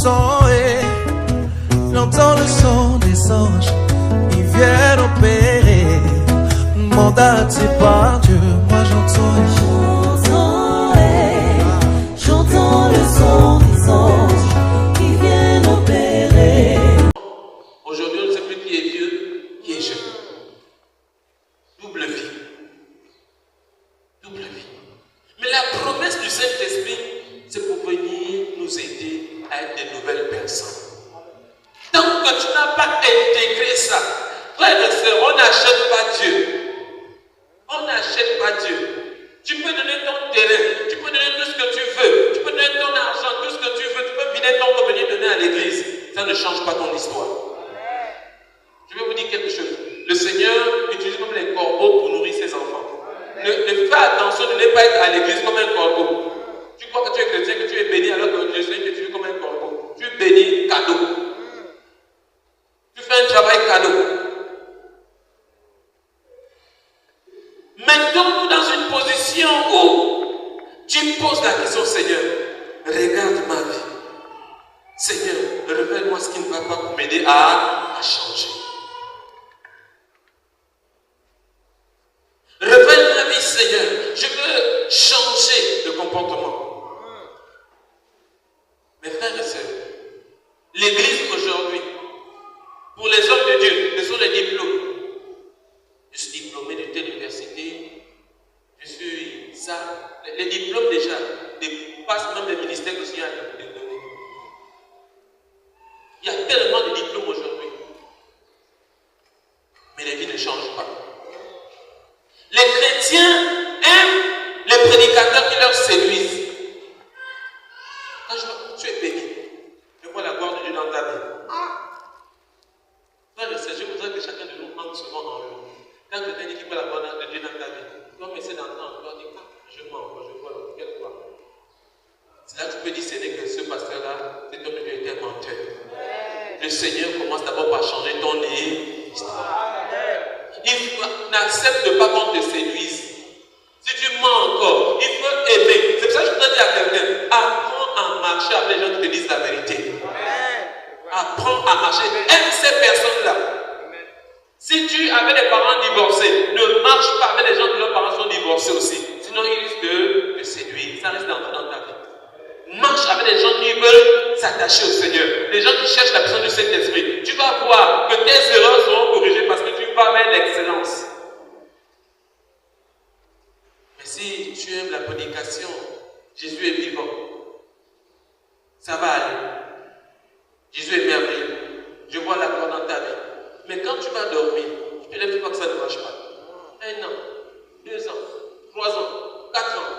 son et j'entends le son des anges. Ils viennent opérer, mandatés par Dieu. Moi j'entends j'entends le son des anges qui viennent opérer. Aujourd'hui, on ne sait plus qui est vieux, qui est jeune. Double vie. Double vie. Mais la promesse du Saint-Esprit, c'est pour venir nous aider à être des nouvelles personnes. Tant que tu n'as pas intégré ça, frère et sœur, on n'achète pas Dieu. On n'achète pas Dieu. Tu peux donner ton terrain, tu peux donner tout ce que tu veux, tu peux donner ton argent, tout ce que tu veux, tu peux vider ton corps, venir donner à l'église. Ça ne change pas ton histoire. Je vais vous dire quelque chose. Le Seigneur utilise comme les corbeaux pour nourrir ses enfants. Ne fais attention de ne pas être à l'église comme un corbeau. Tu crois que tu es chrétien, que tu es béni, alors que je sais que tu es comme un corbeau. Tu es béni, cadeau. Tu fais un travail cadeau. Mettons-nous dans une position où tu poses la question, Seigneur, regarde ma vie. Seigneur, révèle-moi ce qui ne va pas pour m'aider à changer. Révèle ma vie, Seigneur. Je veux changer de comportement. Mes frères et sœurs, l'église aujourd'hui, pour les hommes de Dieu, ce sont les diplômes. Je suis diplômé de telle université, je suis ça. Les diplômes déjà dépassent même les ministères que le Seigneur a donné. Il y a tellement de diplômes aujourd'hui. Mais les vies ne changent pas. Les chrétiens aiment les prédicateurs qui leur séduisent. Quand tu es béni, je vois la gloire de Dieu dans ta vie. Frère et sœur, je voudrais que chacun de nous entre souvent dans l'eau. Quand quelqu'un dit qu'il voit la gloire de Dieu dans ta vie, tu dois essayer d'entendre, tu dois dire, je mens, je vois quelle gloire. C'est là que tu peux discerner que ce pasteur-là, cet homme de Dieu était un menteur. Le Seigneur commence d'abord par changer ton histoire. N'accepte pas qu'on te séduise. Si tu mens encore, il faut aimer. C'est pour ça que je voudrais dire à quelqu'un, apprends à marcher avec les gens qui te disent la vérité. Apprends à marcher. Aime ces personnes-là. Si tu avais des parents divorcés, ne marche pas avec les gens que leurs parents sont divorcés aussi. Sinon, ils risquent de te séduire. Ça risque d'entrer dans ta vie. Marche avec des gens qui veulent s'attacher au Seigneur. Les gens qui cherchent la personne du Saint-Esprit. Tu vas voir que tes erreurs seront corrigées parce que tu vas vers l'excellence. Mais si tu aimes la prédication, Jésus est vivant. Ça va aller. Jésus est merveilleux. Je vois la gloire dans ta vie. Mais quand tu vas dormir, tu te lèves, tu vois que ça ne marche pas. 1 an, 2 ans, 3 ans, 4 ans.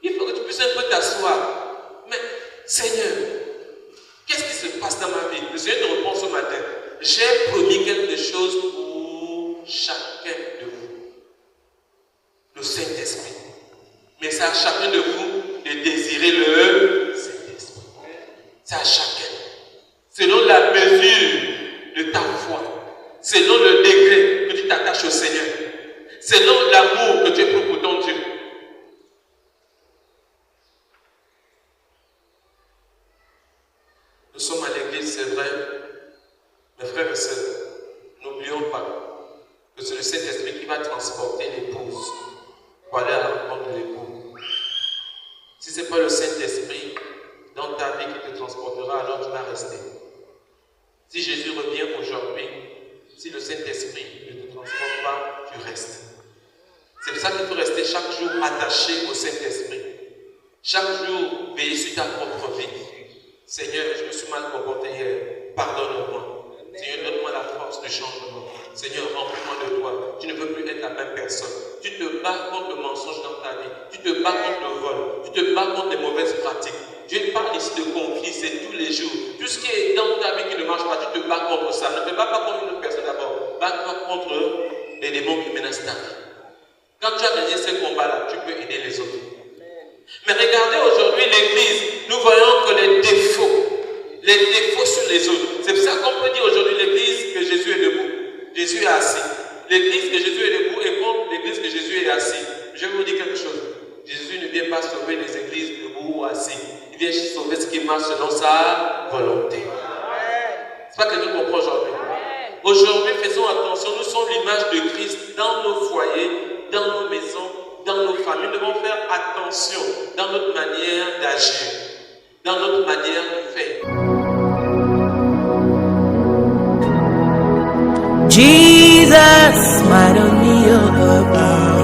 Il faut que tu puisses un peu t'asseoir. Mais, Seigneur, qu'est-ce qui se passe dans ma vie? Le Seigneur te répond ce matin. J'ai promis quelque chose pour chacun de vous. Le Saint-Esprit. Mais c'est à chacun de vous de désirer le Saint-Esprit. C'est à chacun. Selon la mesure de ta foi. Selon le degré que tu t'attaches au Seigneur. Selon l'amour que tu éprouves pour ton Dieu. Nous sommes à l'église, c'est vrai. Mes frères et sœurs, n'oublions pas que c'est le Saint-Esprit qui va transporter l'épouse pour aller à la rencontre de l'époux. Si ce n'est pas le Saint-Esprit dans ta vie qui te transportera, alors tu vas rester. Si Jésus revient aujourd'hui, si le Saint-Esprit ne te transporte pas, tu restes. C'est pour ça qu'il faut rester chaque jour attaché au Saint-Esprit. Chaque jour, veiller sur ta propre vie. Seigneur, je me suis mal comporté hier. Pardonne-moi. Seigneur, donne-moi la force du changement. Seigneur, remplis-moi de toi. Tu ne veux plus être la même personne. Tu te bats contre le mensonge dans ta vie. Tu te bats contre le vol. Tu te bats contre les mauvaises pratiques. Dieu parle ici de conflit, c'est tous les jours. Tout ce qui est dans ta vie qui ne marche pas, tu te bats contre ça. Ne te bats pas contre une autre personne d'abord. Bats-toi contre les démons qui menacent ta vie. Quand tu as gagné ce combat-là, tu peux aider les autres. Mais regardez aujourd'hui l'église, nous voyons que les défauts sur les autres. C'est pour ça qu'on peut dire aujourd'hui l'église que Jésus est debout. Jésus est assis. L'église que Jésus est debout est contre l'église que Jésus est assis. Je vais vous dire quelque chose. Jésus ne vient pas sauver les églises debout ou assis. Il vient sauver ce qui marche selon sa volonté. C'est pas que nous comprenons aujourd'hui. Aujourd'hui, faisons attention, nous sommes l'image de Christ dans nos foyers, dans nos maisons, dans nos familles. Nous devons faire attention dans notre manière d'agir, dans notre manière de faire. Jesus, might on me,